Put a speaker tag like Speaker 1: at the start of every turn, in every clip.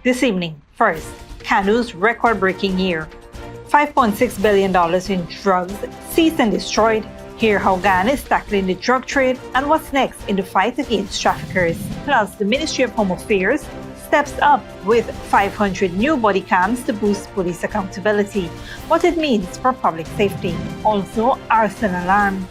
Speaker 1: This evening, first, Kanu's record-breaking year. $5.6 billion in drugs seized and destroyed. Hear how Ghana is tackling the drug trade and what's next in the fight against traffickers. Plus, the Ministry of Home Affairs steps up with 500 new body cams to boost police accountability. What it means for public safety. Also, arson alarm.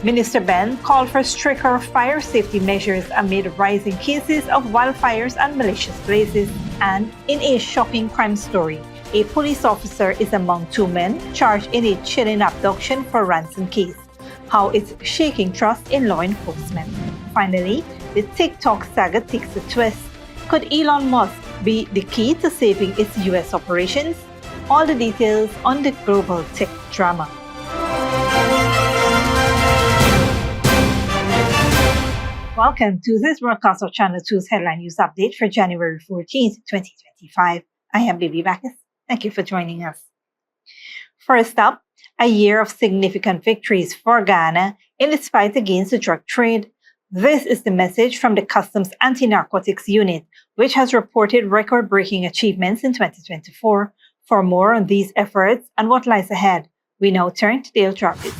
Speaker 1: Minister Ben called for stricter fire safety measures amid rising cases of wildfires and malicious blazes. And in a shocking crime story, a police officer is among two men charged in a chilling abduction for ransom case. How it's shaking trust in law enforcement. Finally, the TikTok saga takes a twist. Could Elon Musk be the key to saving its US operations? All the details on the global tech drama. Welcome to this broadcast of Channel 2's Headline News Update for January 14th, 2025. I am Bibi Bacchus. Thank you for joining us. First up, a year of significant victories for Ghana in its fight against the drug trade. This is the message from the Customs Anti-Narcotics Unit, which has reported record-breaking achievements in 2024. For more on these efforts and what lies ahead, we now turn to Dale Jarvis.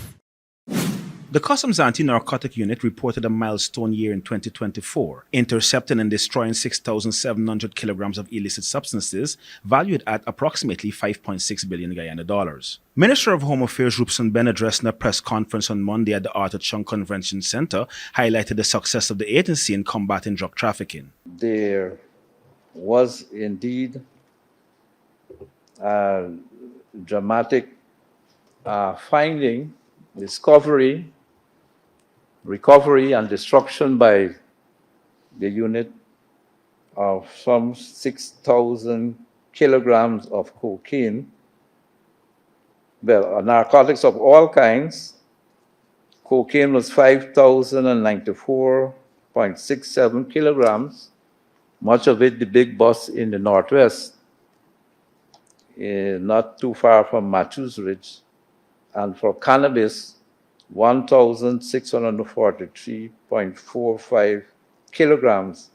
Speaker 2: The Customs Anti-Narcotic Unit reported a milestone year in 2024, intercepting and destroying 6,700 kilograms of illicit substances valued at approximately 5.6 billion Guyana dollars. Minister of Home Affairs Rupson Ben addressed in a press conference on Monday at the Arthur Chung Convention Center, highlighted the success of the agency in combating drug trafficking.
Speaker 3: There was indeed a dramatic finding, discovery, recovery and destruction by the unit of some 6,000 kilograms of cocaine, well, narcotics of all kinds. Cocaine was 5,094.67 kilograms, much of it the big boss in the Northwest, not too far from Matthews Ridge. And for cannabis, 1,643.45 kilograms.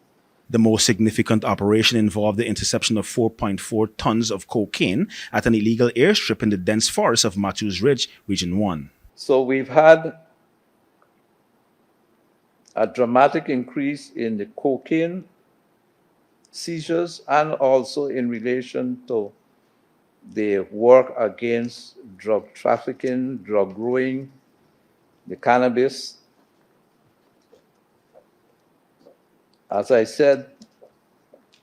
Speaker 2: The most significant operation involved the interception of 4.4 tons of cocaine at an illegal airstrip in the dense forest of Matthews Ridge, Region 1.
Speaker 3: So we've had a dramatic increase in the cocaine seizures and also in relation to the work against drug trafficking, drug growing, the cannabis. As I said,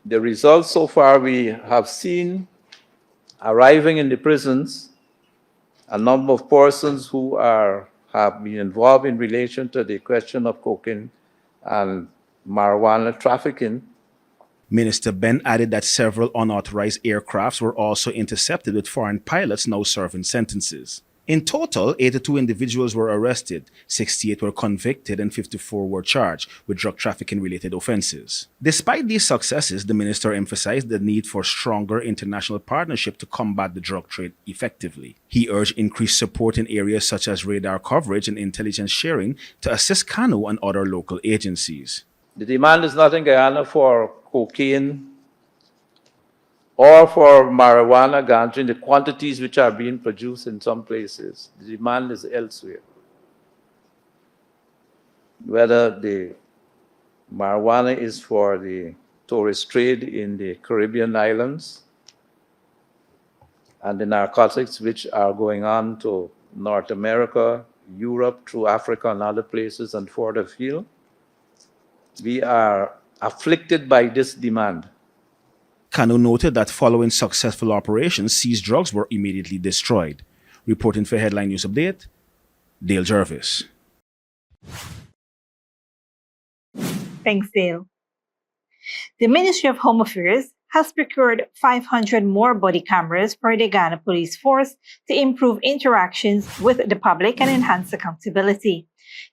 Speaker 3: the results so far we have seen arriving in the prisons, a number of persons who have been involved in relation to the question of cocaine and marijuana trafficking.
Speaker 2: Minister Ben added that several unauthorized aircrafts were also intercepted with foreign pilots now serving sentences. In total, 82 individuals were arrested, 68 were convicted, and 54 were charged with drug trafficking-related offenses. Despite these successes, the minister emphasized the need for stronger international partnership to combat the drug trade effectively. He urged increased support in areas such as radar coverage and intelligence sharing to assist Kanu and other local agencies.
Speaker 3: The demand is not in Guyana for cocaine or for marijuana, ganja, in the quantities which are being produced in some places. The demand is elsewhere. Whether the marijuana is for the tourist trade in the Caribbean islands and the narcotics which are going on to North America, Europe, through Africa and other places and further afield, we are afflicted by this demand.
Speaker 2: Kanu noted that following successful operations, seized drugs were immediately destroyed. Reporting for Headline News Update, Dale Jarvis.
Speaker 1: Thanks, Dale. The Ministry of Home Affairs has procured 500 more body cameras for the Ghana Police Force to improve interactions with the public and enhance accountability.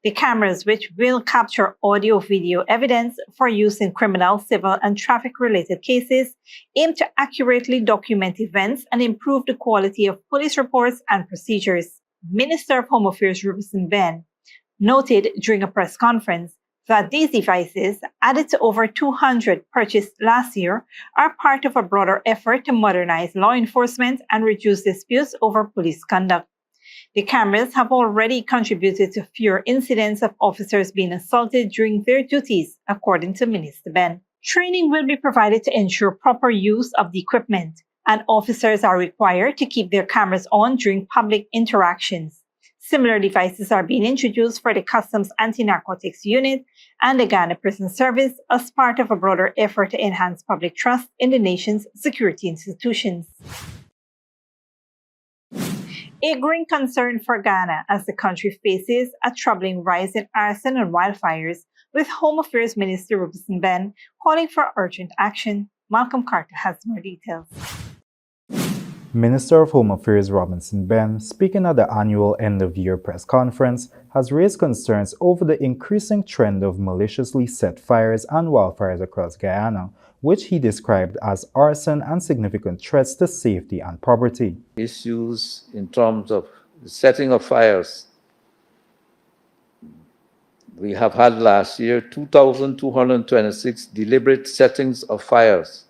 Speaker 1: The cameras, which will capture audio-video evidence for use in criminal, civil, and traffic-related cases, aim to accurately document events and improve the quality of police reports and procedures. Minister of Home Affairs Rupson Ben noted during a press conference That these devices, added to over 200 purchased last year, are part of a broader effort to modernize law enforcement and reduce disputes over police conduct. The cameras have already contributed to fewer incidents of officers being assaulted during their duties, according to Minister Ben. Training will be provided to ensure proper use of the equipment, and officers are required to keep their cameras on during public interactions. Similar devices are being introduced for the Customs Anti-Narcotics Unit and the Ghana Prison Service as part of a broader effort to enhance public trust in the nation's security institutions. A growing concern for Ghana as the country faces a troubling rise in arson and wildfires, with Home Affairs Minister Robinson Ben calling for urgent action. Malcolm Carter has more details.
Speaker 4: Minister of Home Affairs Robinson Ben, speaking at the annual end-of-year press conference, has raised concerns over the increasing trend of maliciously set fires and wildfires across Guyana, which he described as arson and significant threats to safety and property.
Speaker 3: Issues in terms of the setting of fires. We have had last year 2,226 deliberate settings of fires.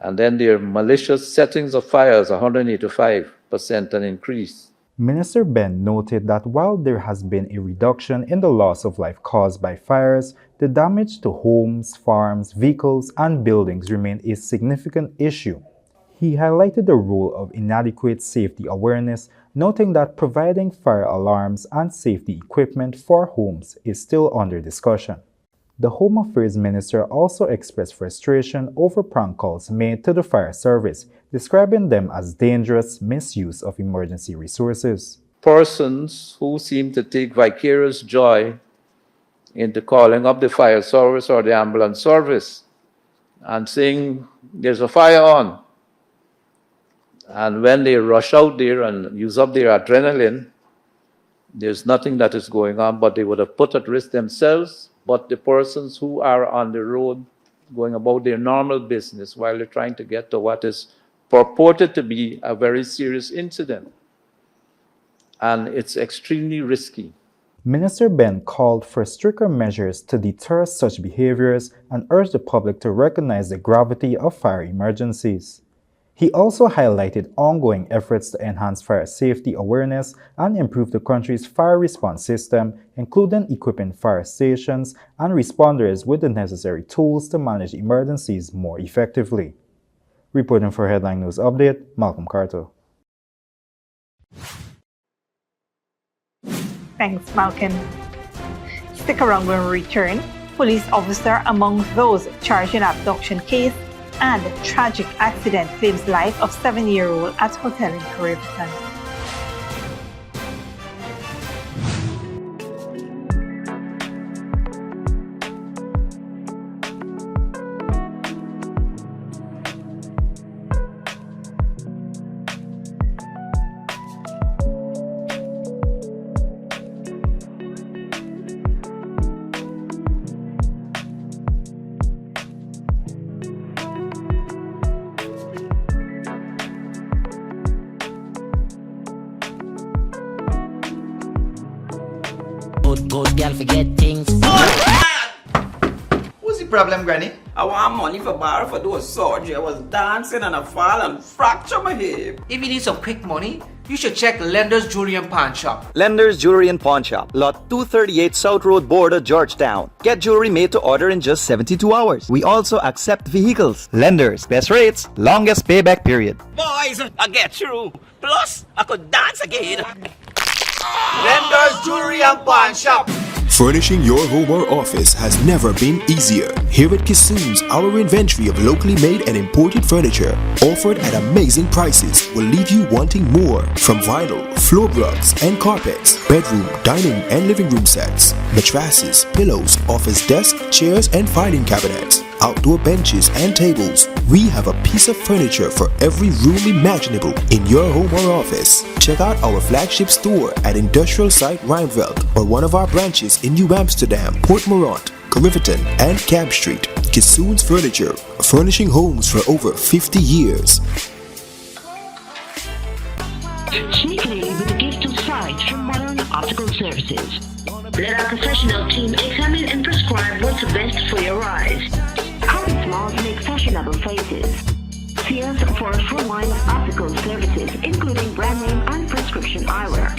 Speaker 3: And then there are malicious settings of fires, 185%, an increase.
Speaker 4: Minister Ben noted that while there has been a reduction in the loss of life caused by fires, the damage to homes, farms, vehicles, and buildings remain a significant issue. He highlighted the role of inadequate safety awareness, noting that providing fire alarms and safety equipment for homes is still under discussion. The Home Affairs Minister also expressed frustration over prank calls made to the fire service, describing them as dangerous misuse of emergency resources.
Speaker 3: Persons who seem to take vicarious joy into calling up the fire service or the ambulance service and saying there's a fire on. And when they rush out there and use up their adrenaline, there's nothing that is going on, but they would have put at risk themselves, but the persons who are on the road going about their normal business while they're trying to get to what is purported to be a very serious incident. And it's extremely risky.
Speaker 4: Minister Ben called for stricter measures to deter such behaviors and urged the public to recognize the gravity of fire emergencies. He also highlighted ongoing efforts to enhance fire safety awareness and improve the country's fire response system, including equipping fire stations and responders with the necessary tools to manage emergencies more effectively. Reporting for Headline News Update, Malcolm Carter.
Speaker 1: Thanks, Malcolm. Stick around when we return. Police officer among those charged in abduction case and tragic accident claims life of 7-year-old at hotel in Caribbean.
Speaker 5: Good girl forget things.
Speaker 6: What's the problem, Granny?
Speaker 7: I want money for borrow for those surgery. I was dancing and I fall and fracture my hip.
Speaker 6: If you need some quick money, you should check Lender's Jewelry and Pawn Shop.
Speaker 8: Lender's Jewelry and Pawn Shop, Lot 238 South Road Border, Georgetown. Get jewelry made to order in just 72 hours. We also accept vehicles. Lender's, best rates, longest payback period.
Speaker 7: Boys, I get through. Plus, I could dance again.
Speaker 6: Lender's Jewelry and Pawn Shop.
Speaker 9: Furnishing your home or office has never been easier. Here at Kissoon's, our inventory of locally made and imported furniture, offered at amazing prices, will leave you wanting more. From vinyl, floor rugs and carpets, bedroom, dining and living room sets, mattresses, pillows, office desk, chairs and filing cabinets, outdoor benches and tables. We have a piece of furniture for every room imaginable in your home or office. Check out our flagship store at Industrial Site Rijnveld or one of our branches in New Amsterdam, Port Morant, Riverton and Camp Street. Kissoon's Furniture, furnishing homes for over 50 years.
Speaker 10: Sneakily with a gift of sight from Modern Optical Services. Let our professional team examine and prescribe what's best for your eyes. Harvey Smalls make fashionable faces. See us for a full line of optical services, including brand name and prescription eyewear.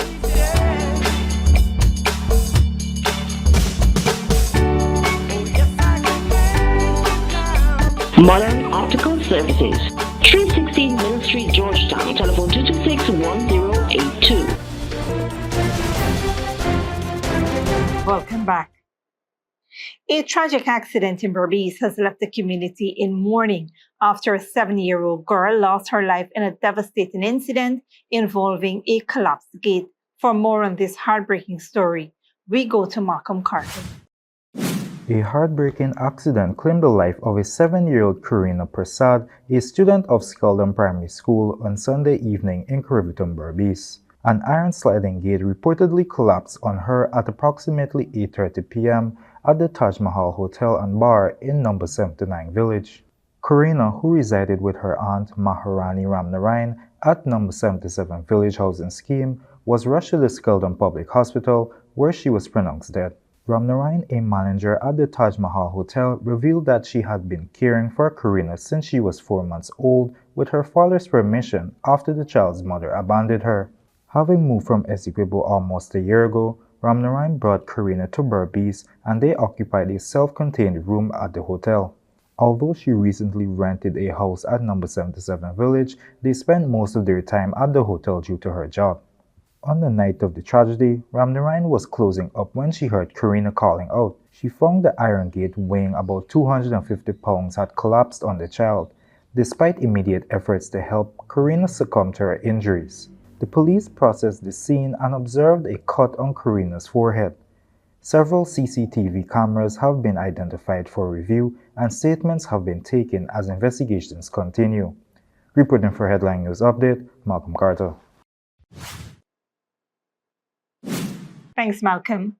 Speaker 10: Modern Optical Services, 316 Middle Street, Georgetown. Telephone 226-1082.
Speaker 1: Welcome back. A tragic accident in Berbice has left the community in mourning after a 7-year-old girl lost her life in a devastating incident involving a collapsed gate. For more on this heartbreaking story, we go to Malcolm Carter.
Speaker 4: A heartbreaking accident claimed the life of a 7-year-old Karina Prasad, a student of Skeldon Primary School, on Sunday evening in Curriviton, Berbice. An iron sliding gate reportedly collapsed on her at approximately 8:30 p.m. at the Taj Mahal Hotel and Bar in number 79 Village. Karina, who resided with her aunt Maharani Ramnarayan at number 77 Village Housing Scheme, was rushed to the Skeldon Public Hospital, where she was pronounced dead. Ramnarayan, a manager at the Taj Mahal Hotel, revealed that she had been caring for Karina since she was 4 months old with her father's permission after the child's mother abandoned her. Having moved from Essequibo almost a year ago, Ramnarayan brought Karina to Berbice and they occupied a self-contained room at the hotel. Although she recently rented a house at number 77 Village, they spent most of their time at the hotel due to her job. On the night of the tragedy, Ramnarayan was closing up when she heard Karina calling out. She found the iron gate weighing about 250 pounds had collapsed on the child. Despite immediate efforts to help, Karina succumbed to her injuries. The police processed the scene and observed a cut on Karina's forehead. Several CCTV cameras have been identified for review and statements have been taken as investigations continue. Reporting for Headline News Update, Malcolm Carter.
Speaker 1: Thanks, Malcolm.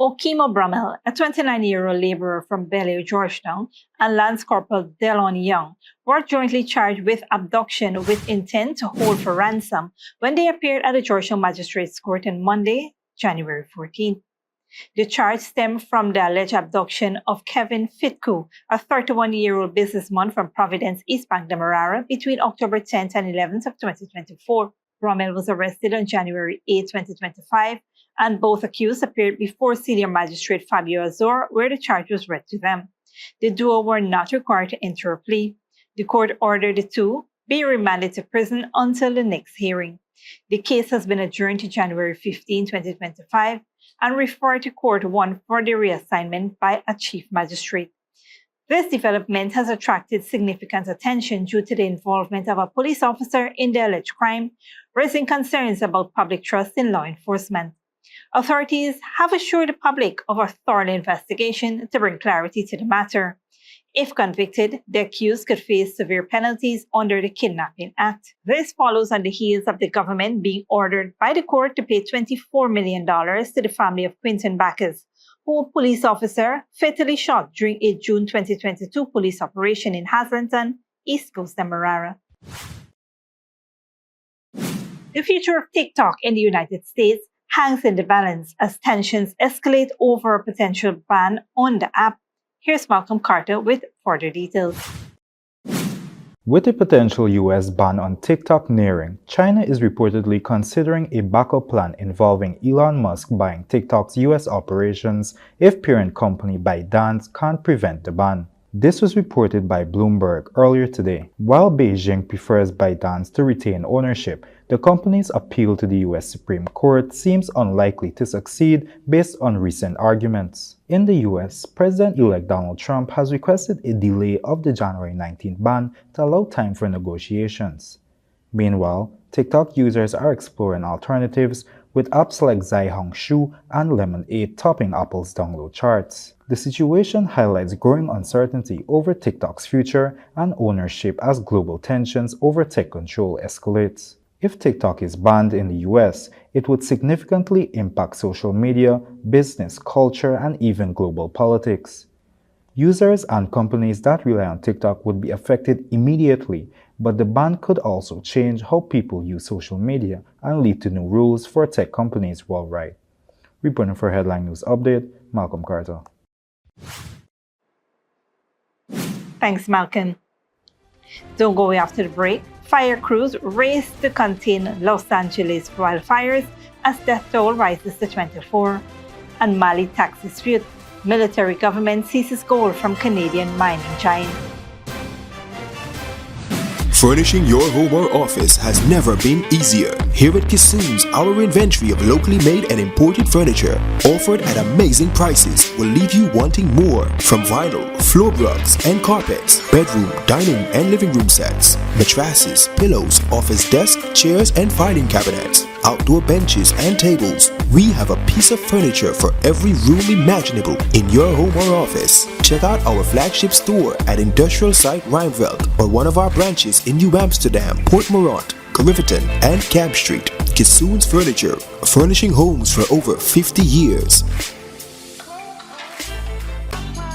Speaker 1: Okimo Brummel, a 29-year-old laborer from Bellevue, Georgetown, and Lance Corporal Delon Young were jointly charged with abduction with intent to hold for ransom when they appeared at the Georgetown Magistrates Court on Monday, January 14th. The charge stemmed from the alleged abduction of Kevin Fitco, a 31-year-old businessman from Providence, East Bank, Demerara, between October 10th and 11th of 2024. Brummel was arrested on January 8, 2025, and both accused appeared before Senior Magistrate Fabio Azor, where the charge was read to them. The duo were not required to enter a plea. The court ordered the two be remanded to prison until the next hearing. The case has been adjourned to January 15, 2025, and referred to Court 1 for the reassignment by a chief magistrate. This development has attracted significant attention due to the involvement of a police officer in the alleged crime, raising concerns about public trust in law enforcement. Authorities have assured the public of a thorough investigation to bring clarity to the matter. If convicted, the accused could face severe penalties under the Kidnapping Act. This follows on the heels of the government being ordered by the court to pay $24 million to the family of Quinton Bacchus, who a police officer fatally shot during a June 2022 police operation in Haslington, East Coast Demerara. The future of TikTok in the United States hangs in the balance as tensions escalate over a potential ban on the app. Here's Malcolm Carter with further details.
Speaker 4: With a potential US ban on TikTok nearing, China is reportedly considering a backup plan involving Elon Musk buying TikTok's US operations if parent company ByteDance can't prevent the ban. This was reported by Bloomberg earlier today. While Beijing prefers ByteDance to retain ownership, the company's appeal to the US Supreme Court seems unlikely to succeed based on recent arguments. In the US, President-elect Donald Trump has requested a delay of the January 19th ban to allow time for negotiations. Meanwhile, TikTok users are exploring alternatives, with apps like Zai-Hong-Shu and Lemonade topping Apple's download charts. The situation highlights growing uncertainty over TikTok's future and ownership as global tensions over tech control escalates. If TikTok is banned in the US, it would significantly impact social media, business, culture, and even global politics. Users and companies that rely on TikTok would be affected immediately, but the ban could also change how people use social media and lead to new rules for tech companies worldwide. Reporting for Headline News Update, Malcolm Carter.
Speaker 1: Thanks, Malcolm. Don't go away after the break. Fire crews race to contain Los Angeles wildfires as death toll rises to 24. And Mali tax dispute. Military government seizes gold from Canadian mining giant.
Speaker 9: Furnishing your home or office has never been easier. Here at Kissoon's, our inventory of locally made and imported furniture, offered at amazing prices, will leave you wanting more. From vinyl, floor rugs and carpets, bedroom, dining and living room sets, mattresses, pillows, office desk, chairs and filing cabinets, outdoor benches and tables. We have a piece of furniture for every room imaginable in your home or office. Check out our flagship store at Industrial Site Rijnveld or one of our branches in New Amsterdam, Port Morant, Riverton and Camp Street. Kissoon's Furniture, furnishing homes for over 50 years.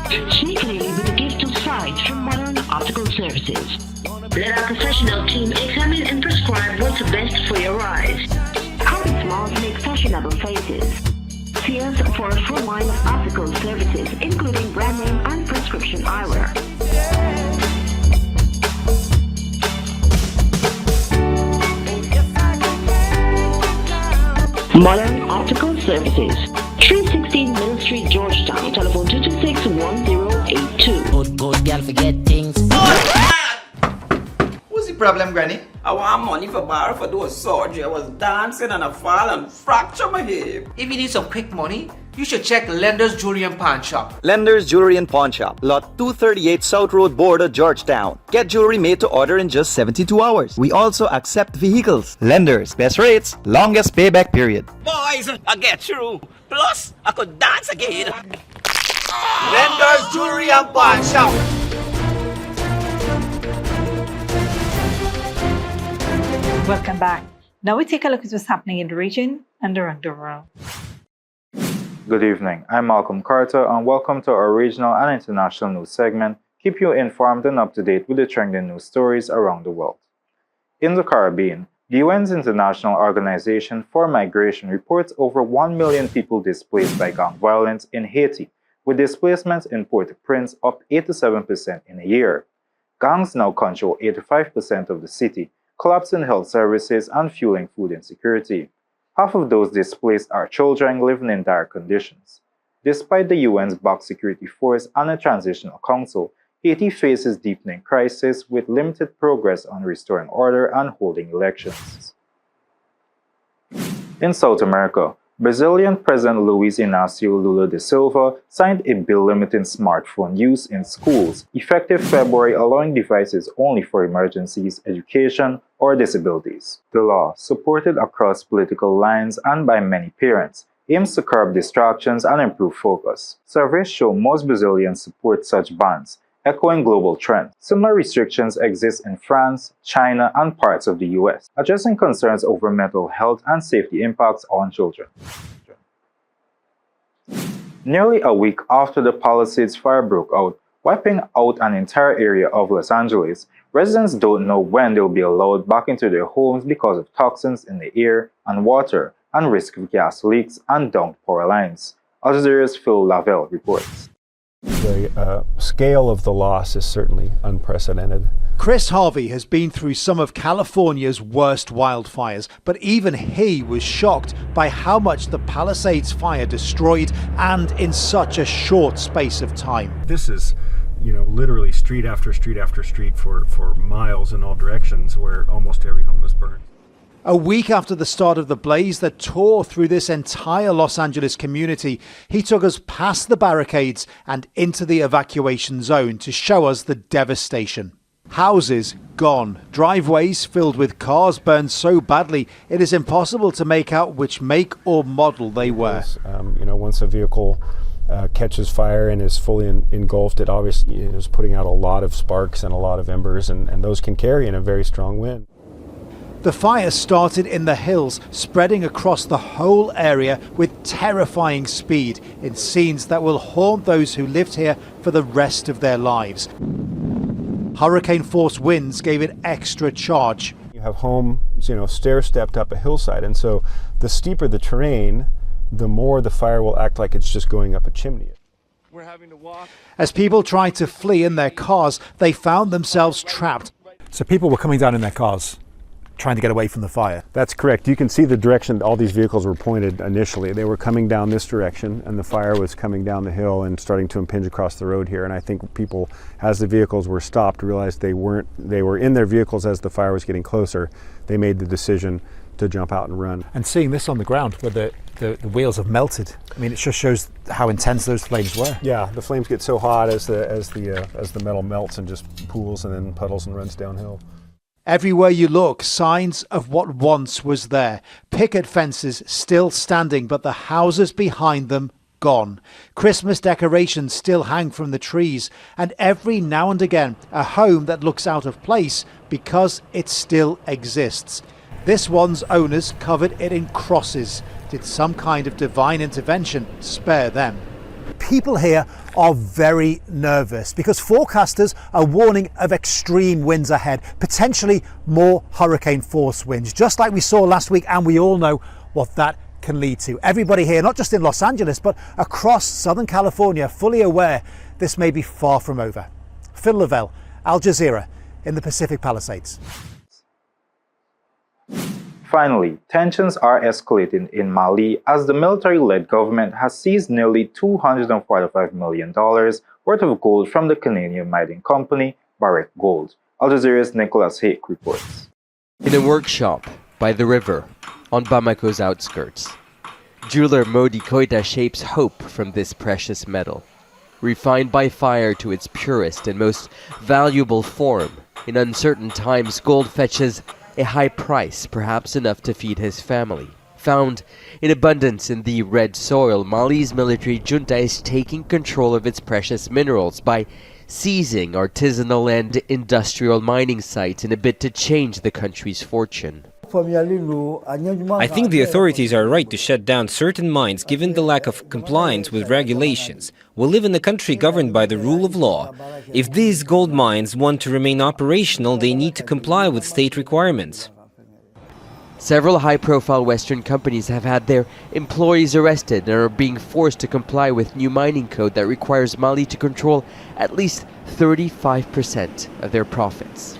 Speaker 10: Sneakily with a gift of sight from Modern Optical Services. Let our professional team examine and prescribe what's best for your eyes. How does smiles make fashionable faces? See us for a full line of optical services, including brand name and prescription eyewear. Modern Optical Services, 316 Mill Street, Georgetown. Telephone 226-1082.
Speaker 5: Good girl forget things.
Speaker 8: What's the problem, Granny?
Speaker 7: I want money for borrow for do a surgery. I was dancing and I fall and fracture my hip.
Speaker 6: If you need some quick money, you should check Lender's Jewelry and Pawn Shop.
Speaker 8: Lender's Jewelry and Pawn Shop, lot 238 South Road Border, Georgetown. Get jewelry made to order in just 72 hours. We also accept vehicles. Lender's, best rates, longest payback period.
Speaker 7: Boys, I get through. Plus, I could dance again.
Speaker 6: Lender's Jewelry and Pawn Shop.
Speaker 1: Welcome back. Now we take a look at what's happening in the region and around the world.
Speaker 4: Good evening, I'm Malcolm Carter and welcome to our regional and international news segment. Keep you informed and up to date with the trending news stories around the world. In the Caribbean, the UN's International Organization for Migration reports over 1 million people displaced by gang violence in Haiti, with displacements in Port-au-Prince up 87% in a year. Gangs now control 85% of the city, collapsing health services and fueling food insecurity. Half of those displaced are children living in dire conditions. Despite the UN's backed security force and a transitional council, Haiti faces deepening crisis with limited progress on restoring order and holding elections. In South America, Brazilian President Luiz Inácio Lula da Silva signed a bill limiting smartphone use in schools, effective February, allowing devices only for emergencies, education, or disabilities. The law, supported across political lines and by many parents, aims to curb distractions and improve focus. Surveys show most Brazilians support such bans, echoing global trends. Similar restrictions exist in France, China, and parts of the US, addressing concerns over mental health and safety impacts on children. Nearly a week after the Palisades fire broke out, wiping out an entire area of Los Angeles, residents don't know when they'll be allowed back into their homes because of toxins in the air and water and risk of gas leaks and downed power lines. Al Jazeera's Phil Lavelle reports.
Speaker 11: The scale of the loss is certainly unprecedented.
Speaker 12: Chris Harvey has been through some of California's worst wildfires, but even he was shocked by how much the Palisades fire destroyed, and in such a short space of time.
Speaker 11: This is, literally street after street after street for miles in all directions, where almost every home is burned.
Speaker 12: A week after the start of the blaze that tore through this entire Los Angeles community, he took us past the barricades and into the evacuation zone to show us the devastation. Houses gone, driveways filled with cars burned so badly it is impossible to make out which make or model they were.
Speaker 11: Once a vehicle catches fire and is fully engulfed, it obviously is putting out a lot of sparks and a lot of embers, and those can carry in a very strong wind.
Speaker 12: The fire started in the hills, spreading across the whole area with terrifying speed in scenes that will haunt those who lived here for the rest of their lives. Hurricane-force winds gave it extra charge.
Speaker 11: You have homes, stair-stepped up a hillside, and so the steeper the terrain, the more the fire will act like it's just going up a chimney.
Speaker 12: As people tried to flee in their cars, they found themselves trapped. So people were coming down in their cars, trying to get away from the fire.
Speaker 11: That's correct. You can see the direction all these vehicles were pointed initially. They were coming down this direction, and the fire was coming down the hill and starting to impinge across the road here. And I think people, as the vehicles were stopped, realized they were in their vehicles as the fire was getting closer. They made the decision to jump out and run.
Speaker 12: And seeing this on the ground where the wheels have melted, I mean, it just shows how intense those flames were.
Speaker 11: Yeah, the flames get so hot as the metal melts and just pools and then puddles and runs downhill.
Speaker 12: Everywhere you look, signs of what once was there. Picket fences still standing, but the houses behind them gone. Christmas decorations still hang from the trees, and every now and again, a home that looks out of place because it still exists. This one's owners covered it in crosses. Did some kind of divine intervention spare them? People here are very nervous because forecasters are warning of extreme winds ahead, potentially more hurricane force winds, just like we saw last week, and we all know what that can lead to. Everybody here, not just in Los Angeles, but across Southern California, fully aware this may be far from over. Phil Lavelle, Al Jazeera, in the Pacific Palisades.
Speaker 4: Finally, tensions are escalating in Mali as the military-led government has seized nearly $245 million worth of gold from the Canadian mining company Barrick Gold. Al Jazeera's Nicholas Hake reports.
Speaker 13: In a workshop by the river on Bamako's outskirts, jeweler Modi Koita shapes hope from this precious metal. Refined by fire to its purest and most valuable form, in uncertain times gold fetches a high price, perhaps enough to feed his family. Found in abundance in the red soil, Mali's military junta is taking control of its precious minerals by seizing artisanal and industrial mining sites in a bid to change the country's fortune.
Speaker 14: I think the authorities are right to shut down certain mines given the lack of compliance with regulations. We live in a country governed by the rule of law. If these gold mines want to remain operational, they need to comply with state requirements.
Speaker 13: Several high-profile Western companies have had their employees arrested and are being forced to comply with new mining code that requires Mali to control at least 35% of their profits.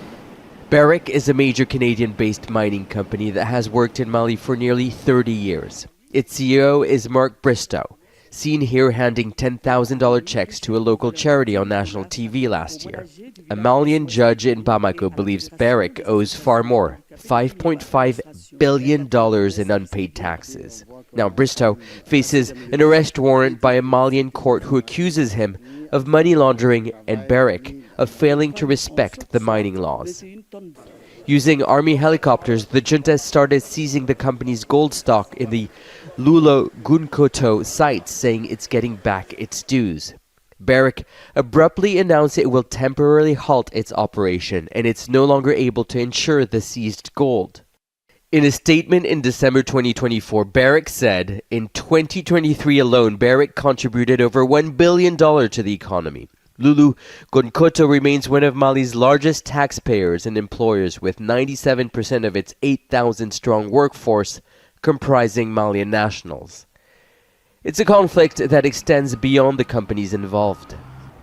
Speaker 13: Barrick is a major Canadian-based mining company that has worked in Mali for nearly 30 years. Its CEO is Mark Bristow, seen here handing $10,000 checks to a local charity on national TV last year. A Malian judge in Bamako believes Barrick owes far more, $5.5 billion in unpaid taxes. Now Bristow faces an arrest warrant by a Malian court who accuses him of money laundering and Barrick of failing to respect the mining laws. Using army helicopters, the junta started seizing the company's gold stock in the Lulo Gunkoto site, saying it's getting back its dues. Barrick abruptly announced it will temporarily halt its operation, and it's no longer able to insure the seized gold. In a statement in December 2024, Barrick said, in 2023 alone, Barrick contributed over $1 billion to the economy. Lulu Gunkoto remains one of Mali's largest taxpayers and employers, with 97% of its 8,000-strong workforce comprising Malian nationals. It's a conflict that extends beyond the companies involved.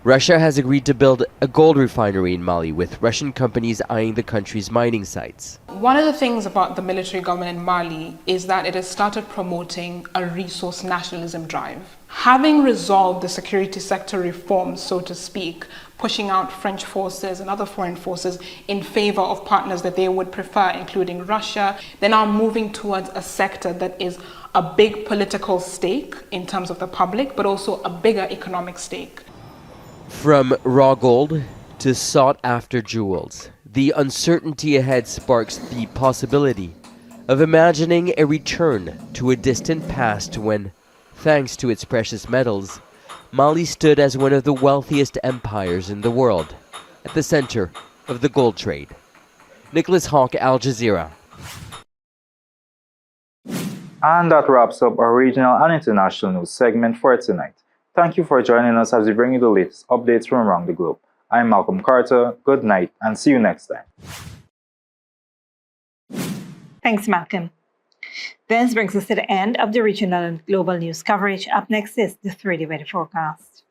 Speaker 13: Russia has agreed to build a gold refinery in Mali, with Russian companies eyeing the country's mining sites.
Speaker 15: One of the things about the military government in Mali is that it has started promoting a resource nationalism drive. Having resolved the security sector reforms, so to speak, pushing out French forces and other foreign forces in favor of partners that they would prefer, including Russia, they're now moving towards a sector that is a big political stake in terms of the public, but also a bigger economic stake.
Speaker 13: From raw gold to sought-after jewels, the uncertainty ahead sparks the possibility of imagining a return to a distant past when, thanks to its precious metals, Mali stood as one of the wealthiest empires in the world, at the center of the gold trade. Nicholas Hawk, Al Jazeera.
Speaker 4: And that wraps up our regional and international news segment for tonight. Thank you for joining us as we bring you the latest updates from around the globe. I'm Malcolm Carter. Good night and see you next time.
Speaker 1: Thanks, Malcolm. This brings us to the end of the regional and global news coverage. Up next is the 3-day weather forecast.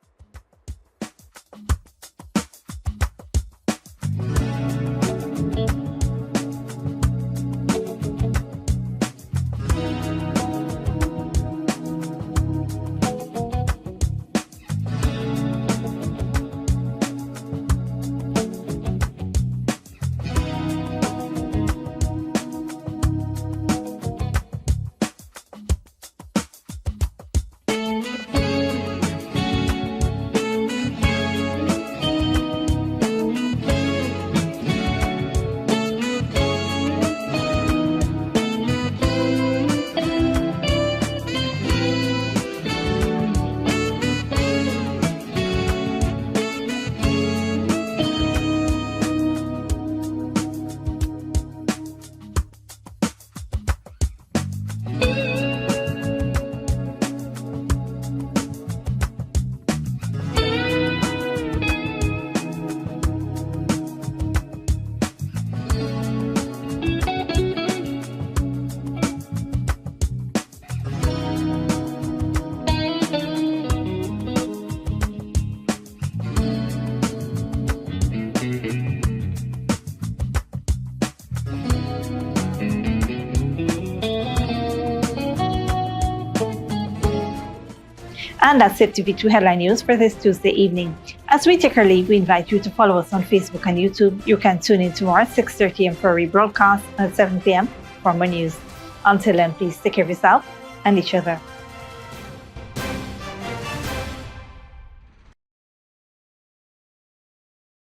Speaker 1: And that's it, TV2 Headline News for this Tuesday evening. As we take our leave, we invite you to follow us on Facebook and YouTube. You can tune in tomorrow at 6:30 a.m. for a rebroadcast and at 7 p.m. for more news. Until then, please take care of yourself and each other.